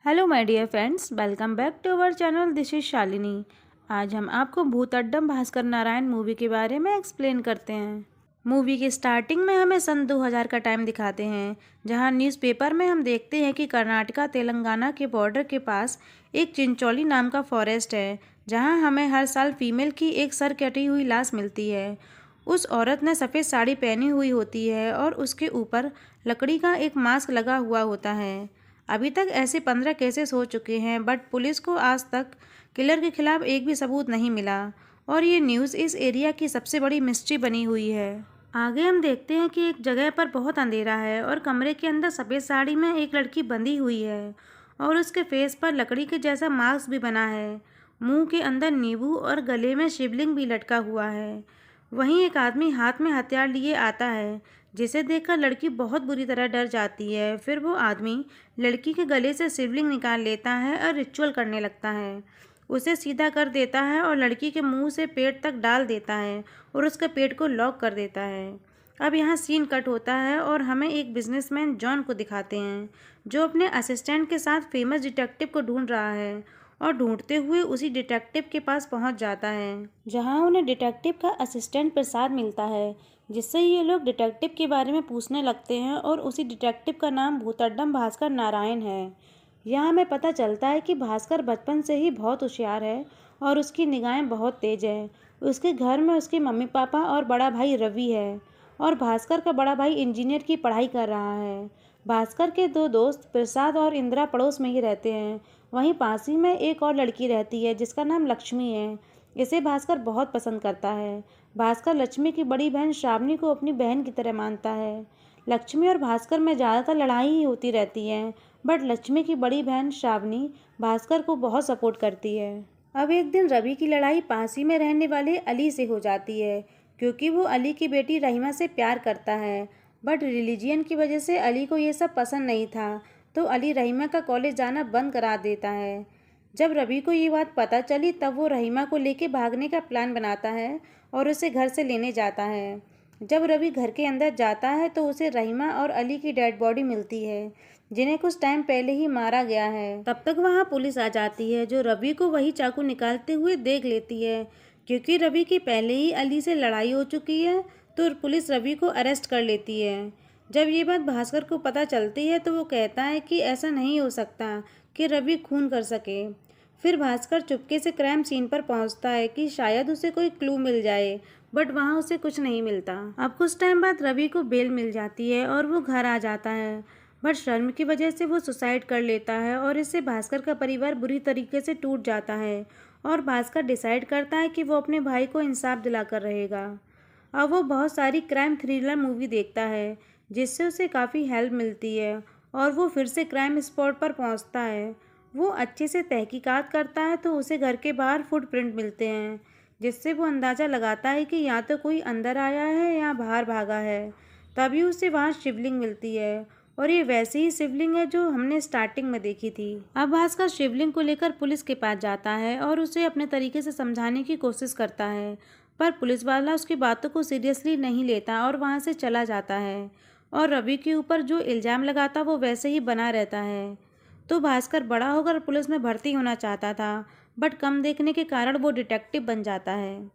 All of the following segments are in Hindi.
Hello my dear friends, welcome back to our channel. This is Shalini. आज हम आपको भूतड्डम भास्कर नारायण मूवी के बारे में एक्सप्लेन करते हैं। मूवी की स्टार्टिंग में हमें सन 2000 का टाइम दिखाते हैं, जहां न्यूज़पेपर में हम देखते हैं कि कर्नाटका तेलंगाना के बॉर्डर के पास एक चिंचोली नाम का फॉरेस्ट है, जहां हमें हर साल फीमेल की एक सर कटी हुई लाश मिलती है। उस औरत ने सफ़ेद साड़ी पहनी हुई होती है और उसके ऊपर लकड़ी का एक मास्क लगा हुआ होता है। अभी तक ऐसे 15 केसेस हो चुके हैं, बट पुलिस को आज तक किलर के खिलाफ एक भी सबूत नहीं मिला और ये न्यूज़ इस एरिया की सबसे बड़ी मिस्ट्री बनी हुई है। आगे हम देखते हैं कि एक जगह पर बहुत अंधेरा है और कमरे के अंदर सफ़ेद साड़ी में एक लड़की बंधी हुई है और उसके फेस पर लकड़ी के जैसा मास्क भी बना है। मुंह के अंदर नींबू और गले में शिवलिंग भी लटका हुआ है। वहीं एक आदमी हाथ में हथियार लिए आता है, जिसे देखकर लड़की बहुत बुरी तरह डर जाती है। फिर वो आदमी लड़की के गले से शिवलिंग निकाल लेता है और रिचुअल करने लगता है। उसे सीधा कर देता है और लड़की के मुंह से पेट तक डाल देता है और उसके पेट को लॉक कर देता है। अब यहाँ सीन कट होता है और हमें एक बिजनेसमैन जॉन को दिखाते हैं, जो अपने असिस्टेंट के साथ फेमस डिटेक्टिव को ढूंढ रहा है और ढूंढते हुए उसी डिटेक्टिव के पास पहुंच जाता है, जहां उन्हें डिटेक्टिव का असिस्टेंट प्रसाद मिलता है, जिससे ये लोग डिटेक्टिव के बारे में पूछने लगते हैं और उसी डिटेक्टिव का नाम भूतड्डम भास्कर नारायण है। यहाँ हमें पता चलता है कि भास्कर बचपन से ही बहुत होशियार है और उसकी निगाहें बहुत तेज है। उसके घर में उसके मम्मी पापा और बड़ा भाई रवि है और भास्कर का बड़ा भाई इंजीनियर की पढ़ाई कर रहा है। भास्कर के दो दोस्त प्रसाद और इंदिरा पड़ोस में ही रहते हैं। वहीं पास ही में एक और लड़की रहती है जिसका नाम लक्ष्मी है। इसे भास्कर बहुत पसंद करता है। भास्कर लक्ष्मी की बड़ी बहन श्रावणी को अपनी बहन की तरह मानता है। लक्ष्मी और भास्कर में ज़्यादातर लड़ाई ही होती रहती है, बट लक्ष्मी की बड़ी बहन श्रावणी भास्कर को बहुत सपोर्ट करती है। अब एक दिन रवि की लड़ाई पास ही में रहने वाले अली से हो जाती है, क्योंकि वो अली की बेटी रहीमा से प्यार करता है। बट रिलीजियन की वजह से अली को ये सब पसंद नहीं था, तो अली रहीमा का कॉलेज जाना बंद करा देता है। जब रवि को ये बात पता चली, तब वो रहीमा को लेके भागने का प्लान बनाता है और उसे घर से लेने जाता है। जब रवि घर के अंदर जाता है तो उसे रहीमा और अली की डेड बॉडी मिलती है, जिन्हें कुछ टाइम पहले ही मारा गया है। तब तक वहाँ पुलिस आ जाती है, जो रवि को वही चाकू निकालते हुए देख लेती है। क्योंकि रवि की पहले ही अली से लड़ाई हो चुकी है, तो पुलिस रवि को अरेस्ट कर लेती है। जब ये बात भास्कर को पता चलती है तो वो कहता है कि ऐसा नहीं हो सकता कि रवि खून कर सके। फिर भास्कर चुपके से क्राइम सीन पर पहुंचता है कि शायद उसे कोई क्लू मिल जाए, बट वहां उसे कुछ नहीं मिलता। अब कुछ टाइम बाद रवि को बेल मिल जाती है और वो घर आ जाता है, बट शर्म की वजह से वो सुसाइड कर लेता है और इससे भास्कर का परिवार बुरी तरीके से टूट जाता है और भास्कर डिसाइड करता है कि वो अपने भाई को इंसाफ दिलाकर रहेगा। अब वो बहुत सारी क्राइम थ्रिलर मूवी देखता है, जिससे उसे काफ़ी हेल्प मिलती है और वो फिर से क्राइम स्पॉट पर पहुंचता है। वो अच्छे से तहकीकात करता है तो उसे घर के बाहर फुटप्रिंट मिलते हैं, जिससे वो अंदाज़ा लगाता है कि या तो कोई अंदर आया है या बाहर भागा है। तभी उसे वहाँ शिवलिंग मिलती है और ये वैसी ही शिवलिंग है जो हमने स्टार्टिंग में देखी थी। अब भास्कर शिवलिंग को लेकर पुलिस के पास जाता है और उसे अपने तरीके से समझाने की कोशिश करता है, पर पुलिस वाला उसकी बातों को सीरियसली नहीं लेता और वहाँ से चला जाता है और रवि के ऊपर जो इल्ज़ाम लगाता वो वैसे ही बना रहता है। तो भास्कर बड़ा होकर पुलिस में भर्ती होना चाहता था, बट कम देखने के कारण वो डिटेक्टिव बन जाता है।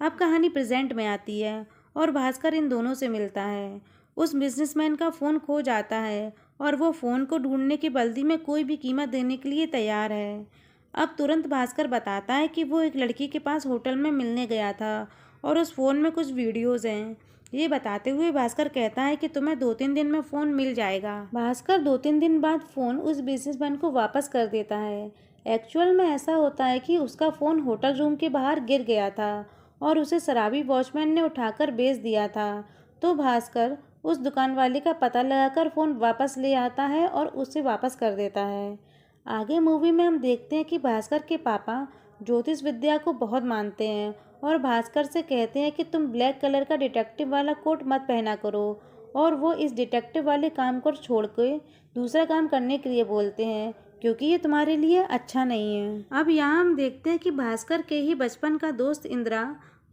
अब कहानी प्रेजेंट में आती है और भास्कर इन दोनों से मिलता है। उस बिजनेसमैन का फ़ोन खो जाता है और वो फ़ोन को ढूंढने की बल्दी में कोई भी कीमत देने के लिए तैयार है। अब तुरंत भास्कर बताता है कि वो एक लड़की के पास होटल में मिलने गया था और उस फ़ोन में कुछ वीडियोज़ हैं। ये बताते हुए भास्कर कहता है कि तुम्हें 2-3 दिन में फ़ोन मिल जाएगा। भास्कर 2-3 दिन बाद फ़ोन उस बिजनेसमैन को वापस कर देता है। एक्चुअल में ऐसा होता है कि उसका फ़ोन होटल रूम के बाहर गिर गया था और उसे शराबी वॉचमैन ने उठाकर बेच दिया था। तो भास्कर उस दुकान वाले का पता लगाकर फ़ोन वापस ले आता है और उसे वापस कर देता है। आगे मूवी में हम देखते हैं कि भास्कर के पापा ज्योतिष विद्या को बहुत मानते हैं और भास्कर से कहते हैं कि तुम ब्लैक कलर का डिटेक्टिव वाला कोट मत पहना करो, और वो इस डिटेक्टिव वाले काम को छोड़ के दूसरा काम करने के लिए बोलते हैं, क्योंकि ये तुम्हारे लिए अच्छा नहीं है। अब यहाँ हम देखते हैं कि भास्कर के ही बचपन का दोस्त इंदिरा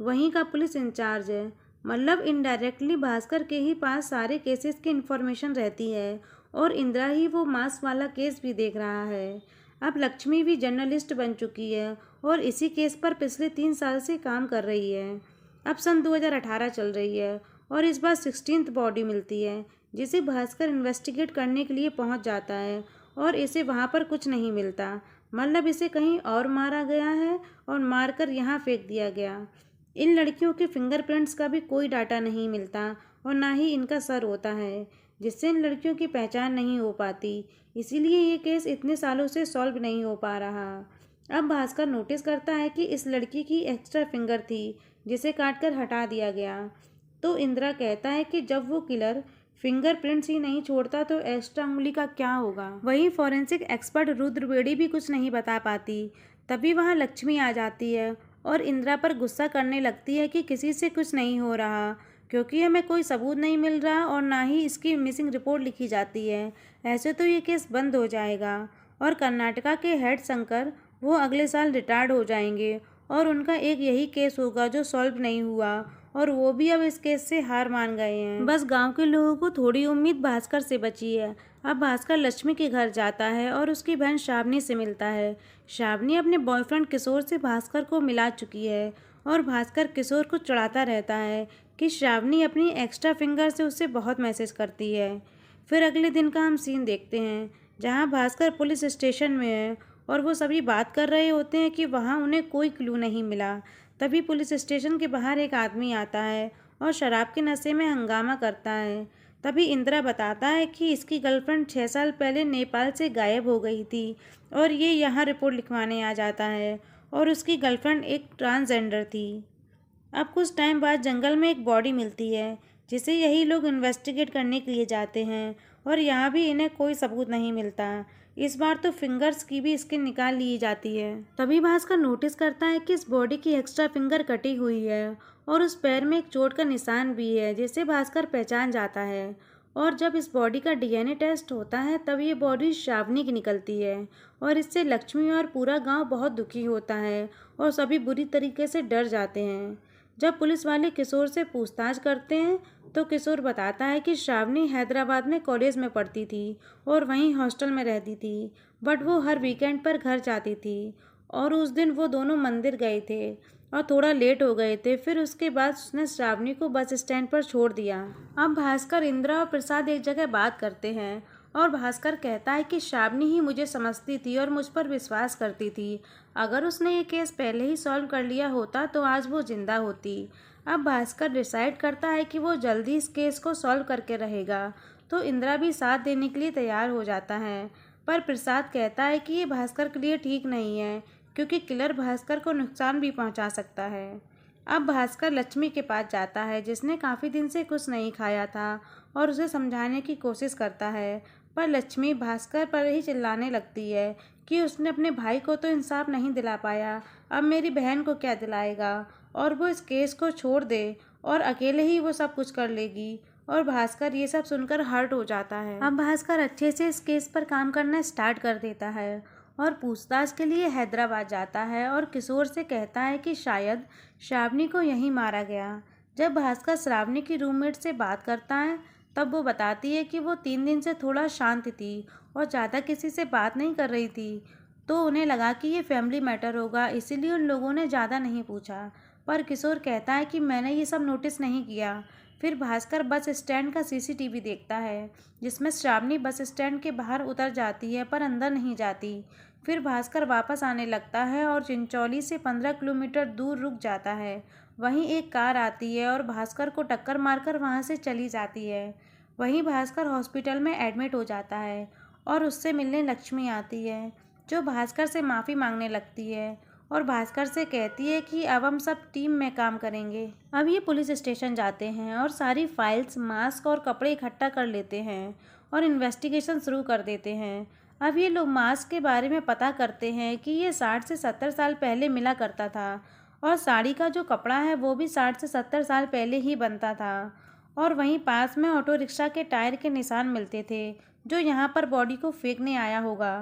वहीं का पुलिस इंचार्ज है। मतलब इनडायरेक्टली भास्कर के ही पास सारे केसेस की इन्फॉर्मेशन रहती है और इंदिरा ही वो मास्क वाला केस भी देख रहा है। अब लक्ष्मी भी जर्नलिस्ट बन चुकी है और इसी केस पर पिछले 3 साल से काम कर रही है। अब सन 2018 चल रही है और इस बार 16th बॉडी मिलती है, जिसे भास्कर इन्वेस्टिगेट करने के लिए पहुंच जाता है और इसे वहां पर कुछ नहीं मिलता। मतलब इसे कहीं और मारा गया है और मारकर यहाँ फेंक दिया गया। इन लड़कियों के फिंगरप्रिंट्स का भी कोई डाटा नहीं मिलता और ना ही इनका सर होता है, जिससे इन लड़कियों की पहचान नहीं हो पाती। इसीलिए ये केस इतने सालों से सॉल्व नहीं हो पा रहा। अब भास्कर नोटिस करता है कि इस लड़की की एक्स्ट्रा फिंगर थी, जिसे काटकर हटा दिया गया। तो इंदिरा कहता है कि जब वो किलर फिंगरप्रिंट्स ही नहीं छोड़ता तो एक्स्ट्रा उंगली का क्या होगा। वहीं फॉरेंसिक एक्सपर्ट रुद्र बेड़ी भी कुछ नहीं बता पाती। तभी वहाँ लक्ष्मी आ जाती है और इंदिरा पर गुस्सा करने लगती है कि किसी से कुछ नहीं हो रहा, क्योंकि हमें कोई सबूत नहीं मिल रहा और ना ही इसकी मिसिंग रिपोर्ट लिखी जाती है। ऐसे तो ये केस बंद हो जाएगा। और कर्नाटका के हेड शंकर, वो अगले साल रिटायर्ड हो जाएंगे और उनका एक यही केस होगा जो सॉल्व नहीं हुआ और वो भी अब इस केस से हार मान गए हैं। बस गांव के लोगों को थोड़ी उम्मीद भास्कर से बची है। अब भास्कर लक्ष्मी के घर जाता है और उसकी बहन शावनी से मिलता है। शावनी अपने बॉयफ्रेंड किशोर से भास्कर को मिला चुकी है और भास्कर किशोर को चिढ़ाता रहता है कि शावनी अपनी एक्स्ट्रा फिंगर से उससे बहुत मैसेज करती है। फिर अगले दिन का हम सीन देखते हैं जहाँ भास्कर पुलिस स्टेशन में है और वो सभी बात कर रहे होते हैं कि वहाँ उन्हें कोई क्लू नहीं मिला। तभी पुलिस स्टेशन के बाहर एक आदमी आता है और शराब के नशे में हंगामा करता है। तभी इंदिरा बताता है कि इसकी गर्लफ्रेंड 6 साल पहले नेपाल से गायब हो गई थी और ये यहाँ रिपोर्ट लिखवाने आ जाता है और उसकी गर्लफ्रेंड एक ट्रांसजेंडर थी। अब कुछ टाइम बाद जंगल में एक बॉडी मिलती है, जिसे यही लोग इन्वेस्टिगेट करने के लिए जाते हैं और यहाँ भी इन्हें कोई सबूत नहीं मिलता। इस बार तो फिंगर्स की भी स्किन निकाल ली जाती है। तभी भास्कर नोटिस करता है कि इस बॉडी की एक्स्ट्रा फिंगर कटी हुई है और उस पैर में एक चोट का निशान भी है, जिसे भास्कर पहचान जाता है। और जब इस बॉडी का डीएनए टेस्ट होता है तब ये बॉडी शावनी की निकलती है और इससे लक्ष्मी और पूरा गांव बहुत दुखी होता है और सभी बुरी तरीके से डर जाते हैं। जब पुलिस वाले किशोर से पूछताछ करते हैं तो किशोर बताता है कि शावनी हैदराबाद में कॉलेज में पढ़ती थी और वहीं हॉस्टल में रहती थी, बट वो हर वीकेंड पर घर जाती थी और उस दिन वो दोनों मंदिर गए थे और थोड़ा लेट हो गए थे। फिर उसके बाद उसने श्रावणी को बस स्टैंड पर छोड़ दिया। अब भास्कर, इंदिरा और प्रसाद एक जगह बात करते हैं और भास्कर कहता है कि शावनी ही मुझे समझती थी और मुझ पर विश्वास करती थी। अगर उसने ये केस पहले ही सॉल्व कर लिया होता तो आज वो जिंदा होती। अब भास्कर डिसाइड करता है कि वो जल्दी इस केस को सॉल्व करके रहेगा, तो इंदिरा भी साथ देने के लिए तैयार हो जाता है। पर प्रसाद कहता है कि ये भास्कर के लिए ठीक नहीं है, क्योंकि किलर भास्कर को नुकसान भी पहुंचा सकता है। अब भास्कर लक्ष्मी के पास जाता है, जिसने काफ़ी दिन से कुछ नहीं खाया था, और उसे समझाने की कोशिश करता है। पर लक्ष्मी भास्कर पर ही चिल्लाने लगती है कि उसने अपने भाई को तो इंसाफ नहीं दिला पाया, अब मेरी बहन को क्या दिलाएगा, और वो इस केस को छोड़ दे और अकेले ही वो सब कुछ कर लेगी। और भास्कर ये सब सुनकर हर्ट हो जाता है। अब भास्कर अच्छे से इस केस पर काम करना स्टार्ट कर देता है और पूछताछ के लिए हैदराबाद जाता है और किशोर से कहता है कि शायद श्रावणी को यहीं मारा गया। जब भास्कर श्रावणी की रूममेट से बात करता है तब वो बताती है कि वो 3 दिन से थोड़ा शांत थी और ज़्यादा किसी से बात नहीं कर रही थी, तो उन्हें लगा कि ये फैमिली मैटर होगा, इसीलिए उन लोगों ने ज़्यादा नहीं पूछा। पर किशोर कहता है कि मैंने ये सब नोटिस नहीं किया। फिर भास्कर बस स्टैंड का सीसीटीवी देखता है, जिसमें श्रावणी बस स्टैंड के बाहर उतर जाती है पर अंदर नहीं जाती। फिर भास्कर वापस आने लगता है और चिंचौली से 15 किलोमीटर दूर रुक जाता है। वहीं एक कार आती है और भास्कर को टक्कर मारकर वहां से चली जाती है। वहीं भास्कर हॉस्पिटल में एडमिट हो जाता है और उससे मिलने लक्ष्मी आती है, जो भास्कर से माफ़ी मांगने लगती है और भास्कर से कहती है कि अब हम सब टीम में काम करेंगे। अब ये पुलिस स्टेशन जाते हैं और सारी फाइल्स, मास्क और कपड़े इकट्ठा कर लेते हैं और इन्वेस्टिगेशन शुरू कर देते हैं। अब ये लोग मास्क के बारे में पता करते हैं कि ये 60 से 70 साल पहले मिला करता था और साड़ी का जो कपड़ा है वो भी 60 से 70 साल पहले ही बनता था। और वहीं पास में ऑटो रिक्शा के टायर के निशान मिलते थे, जो यहाँ पर बॉडी को फेंकने आया होगा।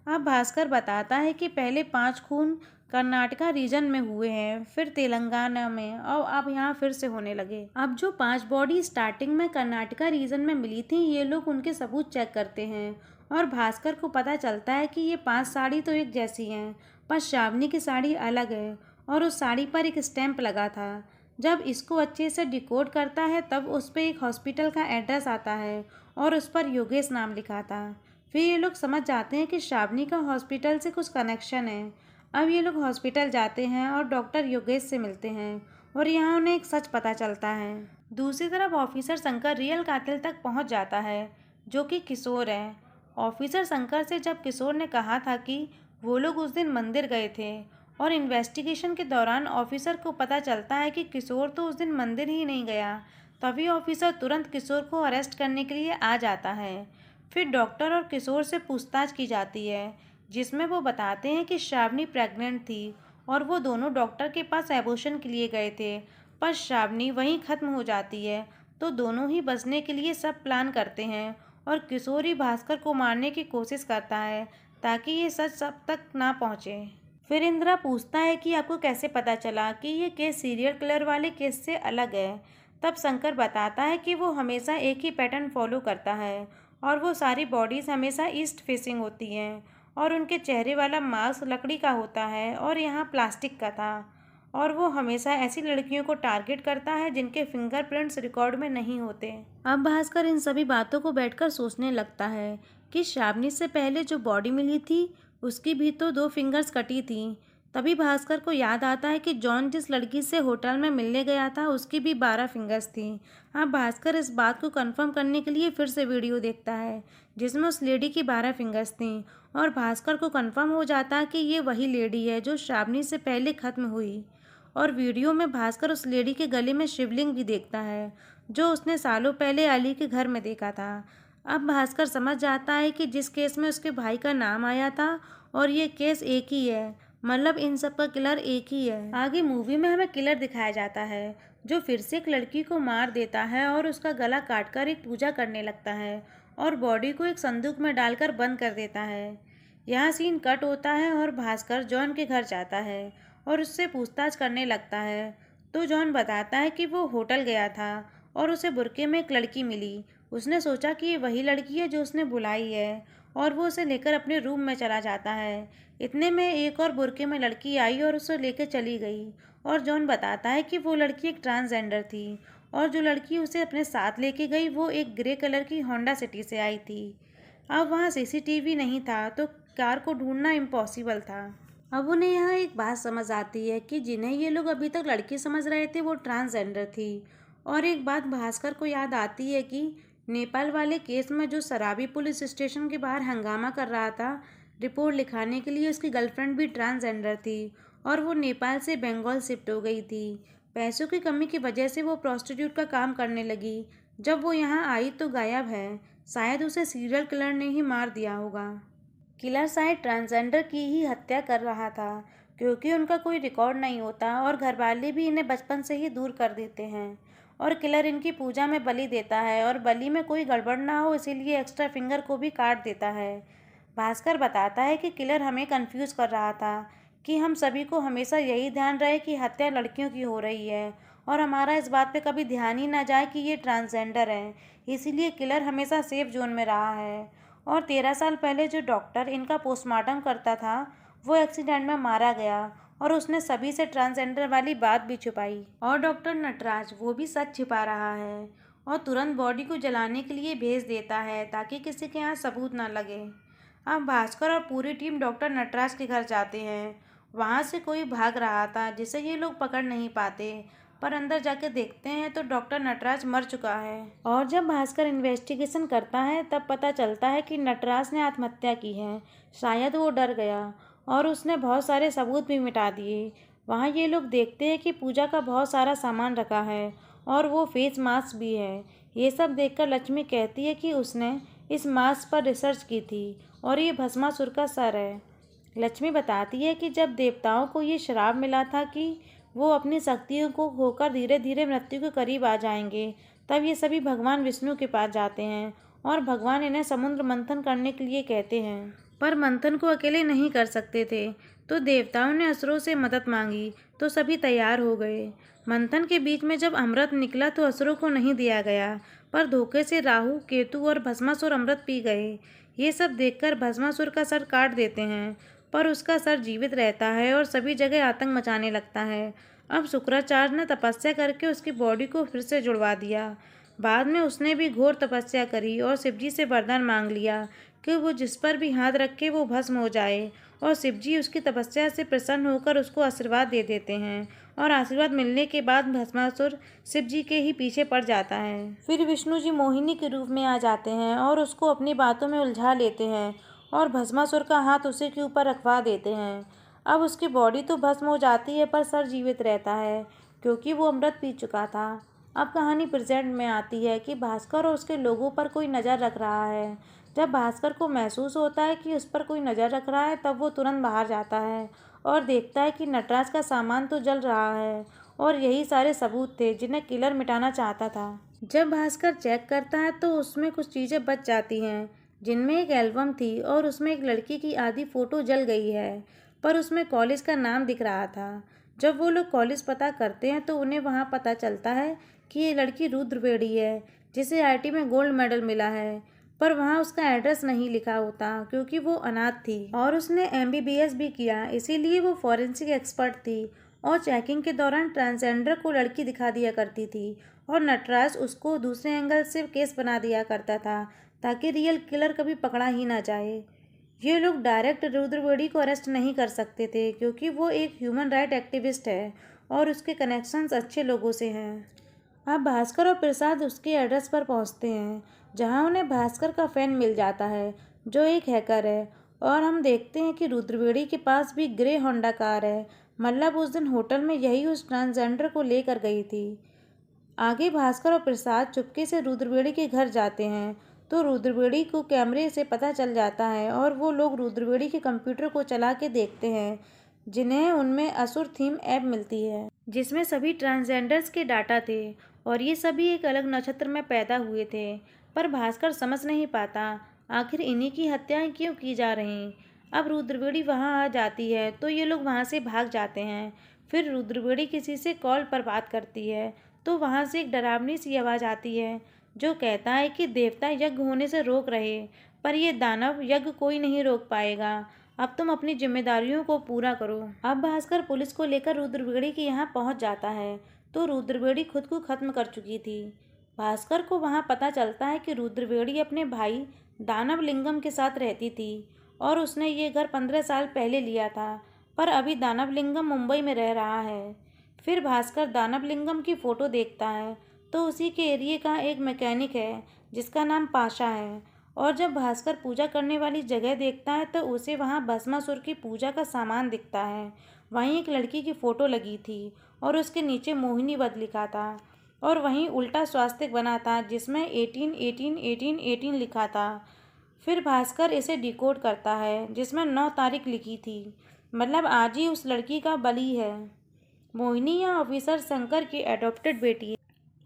अब भास्कर बताता है कि पहले 5 खून कर्नाटका रीजन में हुए हैं, फिर तेलंगाना में, और अब यहाँ फिर से होने लगे। अब जो 5 बॉडी स्टार्टिंग में कर्नाटका रीजन में मिली थी, ये लोग उनके सबूत चेक करते हैं और भास्कर को पता चलता है कि ये 5 साड़ी तो एक जैसी हैं, पर श्रावणी की साड़ी अलग है और उस साड़ी पर एक स्टैंप लगा था। जब इसको अच्छे से डिकोड करता है तब उस पर एक हॉस्पिटल का एड्रेस आता है और उस पर योगेश नाम लिखा था। फिर ये लोग समझ जाते हैं कि श्रावणी का हॉस्पिटल से कुछ कनेक्शन है। अब ये लोग हॉस्पिटल जाते हैं और डॉक्टर योगेश से मिलते हैं और यहाँ उन्हें एक सच पता चलता है। दूसरी तरफ ऑफिसर शंकर रियल कातिल तक पहुँच जाता है, जो कि किशोर है। ऑफिसर शंकर से जब किशोर ने कहा था कि वो लोग उस दिन मंदिर गए थे और इन्वेस्टिगेशन के दौरान ऑफिसर को पता चलता है कि किशोर तो उस दिन मंदिर ही नहीं गया, तभी ऑफिसर तुरंत किशोर को अरेस्ट करने के लिए आ जाता है। फिर डॉक्टर और किशोर से पूछताछ की जाती है, जिसमें वो बताते हैं कि श्रावणी प्रेग्नेंट थी और वो दोनों डॉक्टर के पास एबॉर्शन के लिए गए थे, पर श्रावणी वहीं ख़त्म हो जाती है। तो दोनों ही बचने के लिए सब प्लान करते हैं और किशोर ही भास्कर को मारने की कोशिश करता है ताकि ये सच सब तक ना पहुँचे। फिर इंदिरा पूछता है कि आपको कैसे पता चला कि ये केस सीरियल किलर वाले केस से अलग है। तब शंकर बताता है कि वो हमेशा एक ही पैटर्न फॉलो करता है और वो सारी बॉडीज़ हमेशा ईस्ट फेसिंग होती हैं और उनके चेहरे वाला मास्क लकड़ी का होता है और यहाँ प्लास्टिक का था, और वो हमेशा ऐसी लड़कियों को टारगेट करता है जिनके फिंगरप्रिंट्स रिकॉर्ड में नहीं होते। अब भास्कर इन सभी बातों को बैठकर सोचने लगता है कि श्रावणी से पहले जो बॉडी मिली थी उसकी भी तो 2 फिंगर्स कटी थी। तभी भास्कर को याद आता है कि जॉन जिस लड़की से होटल में मिलने गया था उसकी भी 12 फिंगर्स थी। अब भास्कर इस बात को कंफर्म करने के लिए फिर से वीडियो देखता है जिसमें उस लेडी की 12 फिंगर्स थी और भास्कर को कंफर्म हो जाता है कि ये वही लेडी है जो श्रावणी से पहले ख़त्म हुई। और वीडियो में भास्कर उस लेडी के गले में शिवलिंग भी देखता है जो उसने सालों पहले अली के घर में देखा था। अब भास्कर समझ जाता है कि जिस केस में उसके भाई का नाम आया था और ये केस एक ही है, मतलब इन सब का किलर एक ही है। आगे मूवी में हमें किलर दिखाया जाता है जो फिर से एक लड़की को मार देता है और उसका गला काटकर एक पूजा करने लगता है और बॉडी को एक संदूक में डालकर बंद कर देता है। यहाँ सीन कट होता है और भास्कर जॉन के घर जाता है और उससे पूछताछ करने लगता है। तो जॉन बताता है कि वो होटल गया था और उसे बुर्के में एक लड़की मिली। उसने सोचा कि ये वही लड़की है जो उसने बुलाई है और वो उसे लेकर अपने रूम में चला जाता है। इतने में एक और बुर्के में लड़की आई और उसे लेकर चली गई और जॉन बताता है कि वो लड़की एक ट्रांसजेंडर थी और जो लड़की उसे अपने साथ लेके गई वो एक ग्रे कलर की होंडा सिटी से आई थी। अब वहाँ सीसीटीवी नहीं था तो कार को ढूंढना इम्पॉसिबल था। अब उन्हें यहाँ एक बात समझ आती है कि जिन्हें ये लोग अभी तक लड़की समझ रहे थे वो ट्रांसजेंडर थी। और एक बात भास्कर को याद आती है कि नेपाल वाले केस में जो शराबी पुलिस स्टेशन के बाहर हंगामा कर रहा था रिपोर्ट लिखाने के लिए, उसकी गर्लफ्रेंड भी ट्रांसजेंडर थी और वो नेपाल से बंगाल शिफ्ट हो गई थी। पैसों की कमी की वजह से वो प्रोस्टिट्यूट का काम करने लगी। जब वो यहाँ आई तो गायब है, शायद उसे सीरियल किलर ने ही मार दिया होगा। किलर शायद ट्रांसजेंडर की ही हत्या कर रहा था क्योंकि उनका कोई रिकॉर्ड नहीं होता और घरवाले भी इन्हें बचपन से ही दूर कर देते हैं और किलर इनकी पूजा में बलि देता है और बलि में कोई गड़बड़ ना हो इसीलिए एक्स्ट्रा फिंगर को भी काट देता है। भास्कर बताता है कि किलर हमें कंफ्यूज कर रहा था कि हम सभी को हमेशा यही ध्यान रहे कि हत्या लड़कियों की हो रही है और हमारा इस बात पे कभी ध्यान ही ना जाए कि ये ट्रांसजेंडर है, इसीलिए किलर हमेशा सेफ जोन में रहा है। और 13 साल पहले जो डॉक्टर इनका पोस्टमार्टम करता था वो एक्सीडेंट में मारा गया और उसने सभी से ट्रांसजेंडर वाली बात भी छुपाई। और डॉक्टर नटराज वो भी सच छिपा रहा है और तुरंत बॉडी को जलाने के लिए भेज देता है ताकि किसी के यहाँ सबूत ना लगे। अब भास्कर और पूरी टीम डॉक्टर नटराज के घर जाते हैं। वहाँ से कोई भाग रहा था जिसे ये लोग पकड़ नहीं पाते, पर अंदर जाके देखते हैं तो डॉक्टर नटराज मर चुका है। और जब भास्कर इन्वेस्टिगेशन करता है तब पता चलता है कि नटराज ने आत्महत्या की है। शायद वो डर गया और उसने बहुत सारे सबूत भी मिटा दिए। वहाँ ये लोग देखते हैं कि पूजा का बहुत सारा सामान रखा है और वो फेस मास्क भी है। ये सब देखकर लक्ष्मी कहती है कि उसने इस मास्क पर रिसर्च की थी और ये भस्मासुर का सर है। लक्ष्मी बताती है कि जब देवताओं को ये श्राप मिला था कि वो अपनी शक्तियों को खोकर धीरे धीरे मृत्यु के करीब आ जाएंगे, तब ये सभी भगवान विष्णु के पास जाते हैं और भगवान इन्हें समुद्र मंथन करने के लिए कहते हैं। पर मंथन को अकेले नहीं कर सकते थे, तो देवताओं ने असुरों से मदद मांगी तो सभी तैयार हो गए। मंथन के बीच में जब अमृत निकला तो असुरों को नहीं दिया गया, पर धोखे से राहु, केतु और भस्मासुर अमृत पी गए। ये सब देखकर भस्मासुर का सर काट देते हैं, पर उसका सर जीवित रहता है और सभी जगह आतंक मचाने लगता है। अब शुक्राचार्य ने तपस्या करके उसकी बॉडी को फिर से जुड़वा दिया। बाद में उसने भी घोर तपस्या करी और शिवजी से वरदान मांग लिया कि वो जिस पर भी हाथ रखे वो भस्म हो जाए, और शिवजी उसकी तपस्या से प्रसन्न होकर उसको आशीर्वाद दे देते हैं, और आशीर्वाद मिलने के बाद भस्मासुर शिवजी के ही पीछे पड़ जाता है। फिर विष्णु जी मोहिनी के रूप में आ जाते हैं और उसको अपनी बातों में उलझा लेते हैं और भस्मासुर का हाथ उसी के ऊपर रखवा देते हैं। अब उसकी बॉडी तो भस्म हो जाती है पर सर जीवित रहता है, क्योंकि वो अमृत पी चुका था। अब कहानी प्रेजेंट में आती है कि भास्कर और उसके लोगों पर कोई नज़र रख रहा है। जब भास्कर को महसूस होता है कि उस पर कोई नज़र रख रहा है, तब वो तुरंत बाहर जाता है और देखता है कि नटराज का सामान तो जल रहा है, और यही सारे सबूत थे जिन्हें किलर मिटाना चाहता था। जब भास्कर चेक करता है तो उसमें कुछ चीज़ें बच जाती हैं, जिनमें एक एल्बम थी और उसमें एक लड़की की आधी फ़ोटो जल गई है, पर उसमें कॉलेज का नाम दिख रहा था। जब वो लोग कॉलेज पता करते हैं तो उन्हें वहाँ पता चलता है कि ये लड़की रुद्रवेणी है, जिसे आईआईटी में गोल्ड मेडल मिला है, पर वहाँ उसका एड्रेस नहीं लिखा होता क्योंकि वो अनाथ थी और उसने एमबीबीएस भी किया, इसीलिए वो फॉरेंसिक एक्सपर्ट थी और चेकिंग के दौरान ट्रांसजेंडर को लड़की दिखा दिया करती थी, और नटराज उसको दूसरे एंगल से केस बना दिया करता था ताकि रियल किलर कभी पकड़ा ही ना जाए। ये लोग डायरेक्ट रुद्रवेणी को अरेस्ट नहीं कर सकते थे क्योंकि वो एक ह्यूमन राइट एक्टिविस्ट है और उसके कनेक्शंस अच्छे लोगों से हैं। अब भास्कर और प्रसाद उसके एड्रेस पर पहुंचते हैं, जहां उन्हें भास्कर का फैन मिल जाता है जो एक हैकर है, और हम देखते हैं कि रुद्रवेणी के पास भी ग्रे होंडा कार है। मतलब उस दिन होटल में यही उस ट्रांसजेंडर को लेकर गई थी। आगे भास्कर और प्रसाद चुपके से रुद्रवेणी के घर जाते हैं तो रुद्रवेणी को कैमरे से पता चल जाता है, और वो लोग रुद्रवेणी के कंप्यूटर को चला के देखते हैं, जिन्हें उनमें असुर थीम ऐप मिलती है जिसमें सभी ट्रांसजेंडर्स के डाटा थे, और ये सभी एक अलग नक्षत्र में पैदा हुए थे। पर भास्कर समझ नहीं पाता आखिर इन्हीं की हत्याएं क्यों की जा रही। अब रुद्रवेणी वहां आ जाती है तो ये लोग वहां से भाग जाते हैं। फिर रुद्रवेणी किसी से कॉल पर बात करती है तो वहां से एक डरावनी सी आवाज़ आती है जो कहता है कि देवता यज्ञ होने से रोक रहे, पर ये दानव यज्ञ कोई नहीं रोक पाएगा। अब तुम अपनी जिम्मेदारियों को पूरा करो। अब भास्कर पुलिस को लेकर रुद्रवेणी के यहाँ पहुँच जाता है तो रुद्रवेणी खुद को खत्म कर चुकी थी। भास्कर को वहाँ पता चलता है कि रुद्रवेणी अपने भाई दानव लिंगम के साथ रहती थी और उसने ये घर 15 साल पहले लिया था, पर अभी दानव लिंगम मुंबई में रह रहा है। फिर भास्कर दानव लिंगम की फ़ोटो देखता है तो उसी के एरिए का एक मैकेनिक है जिसका नाम पाशा है, और जब भास्कर पूजा करने वाली जगह देखता है तो उसे वहाँ भस्मासुर की पूजा का सामान दिखता है। वहीं एक लड़की की फ़ोटो लगी थी और उसके नीचे मोहिनी वध लिखा था, और वहीं उल्टा स्वास्तिक बना था जिसमें 18 18 18 18 लिखा था। फिर भास्कर इसे डिकोड करता है जिसमें 9 तारीख लिखी थी, मतलब आज ही उस लड़की का बलि है। मोहिनी या ऑफिसर शंकर की एडॉप्टेड बेटी है।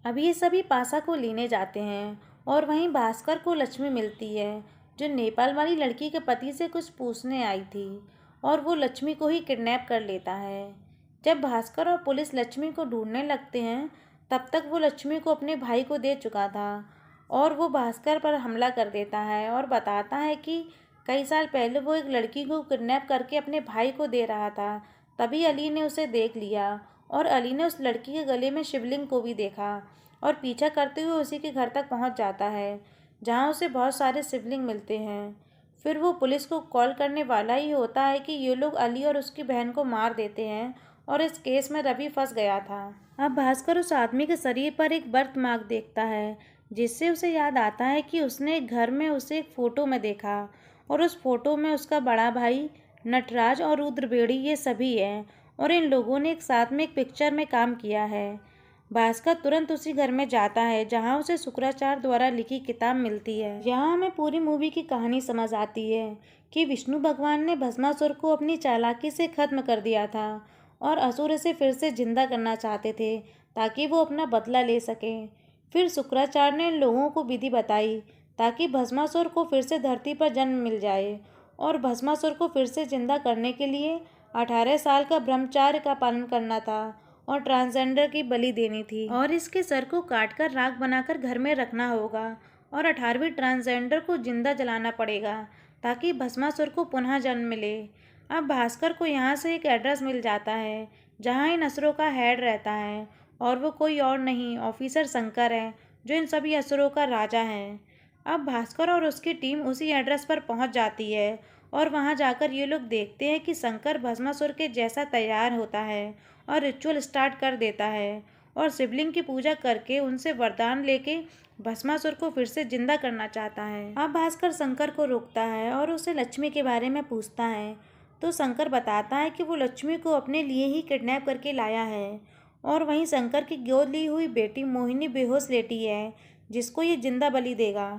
अब ये सभी पासा को लेने जाते हैं और वहीं भास्कर को लक्ष्मी मिलती है जो नेपाल वाली लड़की के पति से कुछ पूछने आई थी, और वो लक्ष्मी को ही किडनैप कर लेता है। जब भास्कर और पुलिस लक्ष्मी को ढूंढने लगते हैं तब तक वो लक्ष्मी को अपने भाई को दे चुका था, और वो भास्कर पर हमला कर देता है और बताता है कि कई साल पहले वो एक लड़की को किडनैप करके अपने भाई को दे रहा था। तभी अली ने उसे देख लिया और अली ने उस लड़की के गले में शिवलिंग को भी देखा और पीछा करते हुए उसी के घर तक पहुंच जाता है, जहां उसे बहुत सारे शिवलिंग मिलते हैं। फिर वो पुलिस को कॉल करने वाला ही होता है कि ये लोग अली और उसकी बहन को मार देते हैं और इस केस में रवि फंस गया था। अब भास्कर उस आदमी के शरीर पर एक बर्थ मार्क देखता है जिससे उसे याद आता है कि उसने एक घर में उसे एक फ़ोटो में देखा, और उस फोटो में उसका बड़ा भाई नटराज और रुद्रवेणी ये सभी हैं, और इन लोगों ने एक साथ में एक पिक्चर में काम किया है। भास्कर तुरंत उसी घर में जाता है जहां उसे शुक्राचार्य द्वारा लिखी किताब मिलती है। यहाँ हमें पूरी मूवी की कहानी समझ आती है कि विष्णु भगवान ने भस्मासुर को अपनी चालाकी से खत्म कर दिया था और असुर इसे फिर से जिंदा करना चाहते थे ताकि वो अपना बदला ले सकें। फिर शुक्राचार्य ने इन लोगों को विधि बताई ताकि भस्मासुर को फिर से धरती पर जन्म मिल जाए, और भस्मासुर को फिर से जिंदा करने के लिए 18 साल का ब्रह्मचार्य का पालन करना था और ट्रांसजेंडर की बलि देनी थी और इसके सर को काटकर राख बनाकर घर में रखना होगा और 18वीं ट्रांसजेंडर को जिंदा जलाना पड़ेगा ताकि भस्मासुर को पुनः जन्म मिले। अब भास्कर को यहाँ से एक एड्रेस मिल जाता है जहाँ इन असुरों का हेड रहता है और वो कोई और नहीं ऑफिसर शंकर है जो इन सभी असुरों का राजा है। अब भास्कर और उसकी टीम उसी एड्रेस पर पहुंच जाती है और वहां जाकर ये लोग देखते हैं कि शंकर भस्मासुर के जैसा तैयार होता है और रिचुअल स्टार्ट कर देता है और शिवलिंग की पूजा करके उनसे वरदान लेके भस्मासुर को फिर से जिंदा करना चाहता है। अब भास्कर शंकर को रोकता है और उसे लक्ष्मी के बारे में पूछता है तो शंकर बताता है कि वो लक्ष्मी को अपने लिए ही किडनैप करके लाया है और वहीं शंकर की गोद ली हुई बेटी मोहिनी बेहोश लेटी है जिसको ये जिंदा बलि देगा।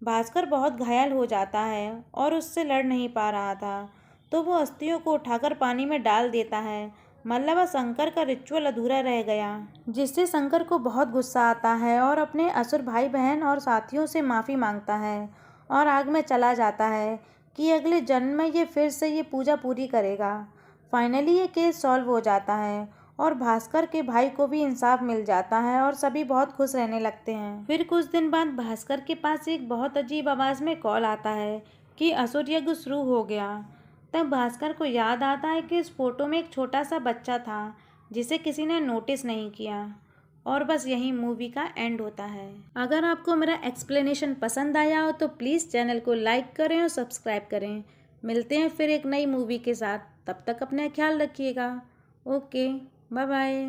भास्कर बहुत घायल हो जाता है और उससे लड़ नहीं पा रहा था तो वो अस्थियों को उठाकर पानी में डाल देता है। मतलब शंकर का रिचुअल अधूरा रह गया जिससे शंकर को बहुत गुस्सा आता है और अपने असुर भाई बहन और साथियों से माफ़ी मांगता है और आग में चला जाता है कि अगले जन्म में ये फिर से ये पूजा पूरी करेगा। फाइनली ये केस सॉल्व हो जाता है और भास्कर के भाई को भी इंसाफ मिल जाता है और सभी बहुत खुश रहने लगते हैं। फिर कुछ दिन बाद भास्कर के पास एक बहुत अजीब आवाज़ में कॉल आता है कि असुर यज्ञ शुरू हो गया। तब भास्कर को याद आता है कि इस फोटो में एक छोटा सा बच्चा था जिसे किसी ने नोटिस नहीं किया और बस यही मूवी का एंड होता है। अगर आपको मेरा एक्सप्लेनेशन पसंद आया हो तो प्लीज़ चैनल को लाइक करें और सब्सक्राइब करें। मिलते हैं फिर एक नई मूवी के साथ, तब तक अपना ख्याल रखिएगा। Okay, bye bye.